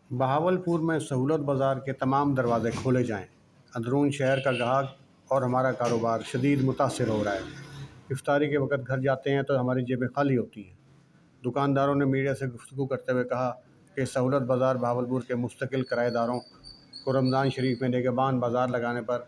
बहावलपुर में सहूलत बाज़ार के तमाम दरवाजे खोले जाएं। अंदरून शहर का गाहक और हमारा कारोबार शदीद मुतासर हो रहा है। इफ्तारी के वक्त घर जाते हैं तो हमारी जेबें खाली होती हैं। दुकानदारों ने मीडिया से गुफ्तगू करते हुए कहा कि सहूलत बाज़ार बहावलपुर के मुस्तकिल किराएदारों को रमज़ान शरीफ में निगहबान बाज़ार लगाने पर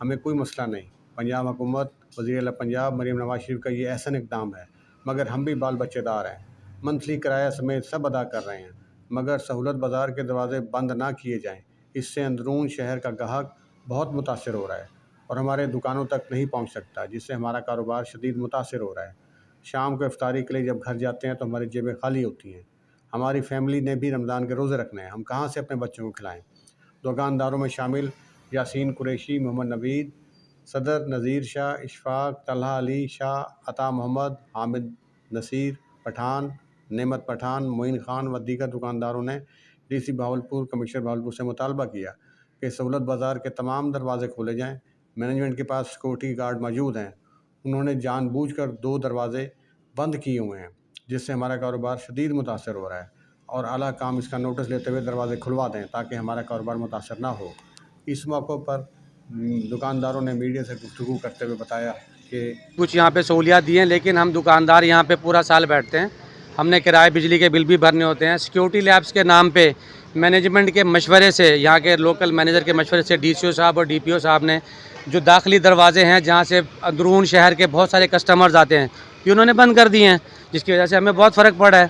हमें कोई मसला नहीं। पंजाब हुकूमत, वज़ीर आला पंजाब मरीम नवाज शरीफ का ये एहसन इक़दाम है, मगर हम भी बाल बच्चेदार हैं। मंथली किराया समेत सब अदा कर रहे हैं, मगर सहूलत बाज़ार के दरवाज़े बंद ना किए जाएं। इससे अंदरून शहर का गाहक बहुत मुतासर हो रहा है और हमारे दुकानों तक नहीं पहुंच सकता, जिससे हमारा कारोबार शदीद मुतासर हो रहा है। शाम को इफ्तारी के लिए जब घर जाते हैं तो हमारी जेबें खाली होती हैं। हमारी फैमिली ने भी रमज़ान के रोज़े रखने हैं, हम कहाँ से अपने बच्चों को खिलाएँ। दुकानदारों में शामिल यासीन कुरैशी, मोहम्मद नवीद, सदर, नज़ीर शाह, इशफाक, तलहा अली शाह, अता मोहम्मद, हामिद नसीर पठान, नेमत पठान, मोइन खान व दीगर दुकानदारों ने डीसी बहावलपुर, कमिश्नर बहावलपुर से मुतालबा किया कि सहूलत बाज़ार के तमाम दरवाजे खोले जाएं। मैनेजमेंट के पास सिक्योरिटी गार्ड मौजूद हैं, उन्होंने जानबूझकर 2 दरवाजे बंद किए हुए हैं, जिससे हमारा कारोबार शदीद मुतासर हो रहा है और आला काम इसका नोटिस लेते हुए दरवाजे खुलवा दें ताकि हमारा कारोबार मुतासर ना हो। इस मौके पर दुकानदारों ने मीडिया से गुफ्तगू करते हुए बताया कि कुछ यहाँ पे सहूलियात दी हैं, लेकिन हम दुकानदार यहाँ पे पूरा साल बैठते हैं। हमने किराए बिजली के बिल भी भरने होते हैं। सिक्योरिटी लैब्स के नाम पे मैनेजमेंट के मशवरे से, यहाँ के लोकल मैनेजर के मशवरे से डीसीओ साहब और डीपीओ साहब ने जो दाखिली दरवाजे हैं जहाँ से अंदरून शहर के बहुत सारे कस्टमर्स आते हैं, ये उन्होंने बंद कर दिए हैं, जिसकी वजह से हमें बहुत फ़र्क पड़ा है।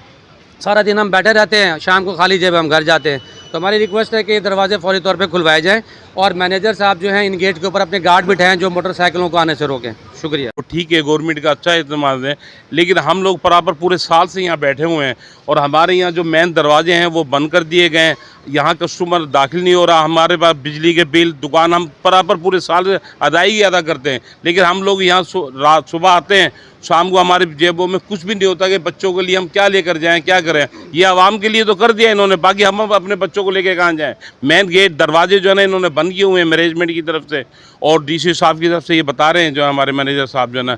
सारा दिन हम बैठे रहते हैं, शाम को खाली जेब हम घर जाते हैं। तो हमारी रिक्वेस्ट है कि ये दरवाजे फौरी तौर पे खुलवाए जाएं और मैनेजर साहब जो हैं इन गेट के ऊपर अपने गार्ड बिठाएं जो मोटरसाइकिलों को आने से रोकें। शुक्रिया। तो ठीक है, गवर्नमेंट का अच्छा इस्तेमाल है, लेकिन हम लोग बराबर पूरे साल से यहाँ बैठे हुए हैं और हमारे यहाँ जो मेन दरवाजे हैं वो बंद कर दिए गए हैं। यहाँ कस्टमर दाखिल नहीं हो रहा। हमारे पास बिजली के बिल, दुकान हम बराबर पूरे साल से अदायगी अदा करते हैं, लेकिन हम लोग यहाँ रात सुबह आते हैं, शाम को हमारे जेबों में कुछ भी नहीं होता कि बच्चों के लिए हम क्या लेकर जाएं, क्या करें। ये आवाम के लिए तो कर दिया इन्होंने, बाकी हम अपने बच्चों को लेकर कहाँ जाएं। मेन गेट दरवाजे जो है ना इन्होंने बंद किए हुए हैं मैनेजमेंट की तरफ से, और डीसी साहब की तरफ से ये बता रहे हैं जो हमारे मैनेजर साहब जो है ना।